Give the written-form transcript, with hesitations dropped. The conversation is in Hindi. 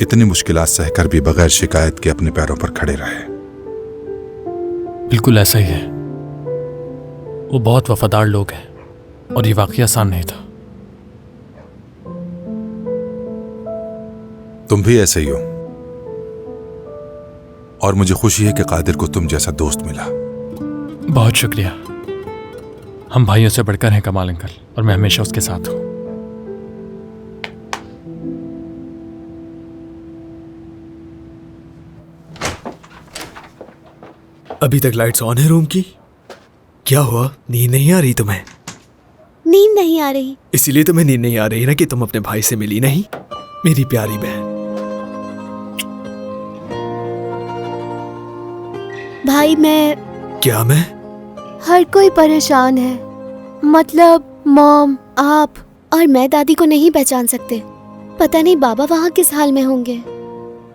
इतनी मुश्किलात सहकर भी बगैर शिकायत के अपने पैरों पर खड़े रहे। बिल्कुल ऐसा ही है। वो बहुत वफादार लोग हैं और ये वाकई आसान नहीं था। तुम भी ऐसे ही हो और मुझे खुशी है कि कादिर को तुम जैसा दोस्त मिला। बहुत शुक्रिया। हम भाइयों से बढ़कर हैं कमाल अंकल, और मैं हमेशा उसके साथ हूं। अभी तक लाइट्स ऑन है रूम की। क्या हुआ, नींद नहीं आ रही तुम्हें? नींद नहीं आ रही। इसीलिए तुम्हें नींद नहीं आ रही ना कि तुम अपने भाई से मिली नहीं, मेरी प्यारी बहन। भाई मैं हर कोई परेशान है। मतलब मॉम, आप और मैं दादी को नहीं पहचान सकते। पता नहीं बाबा वहाँ किस हाल में होंगे।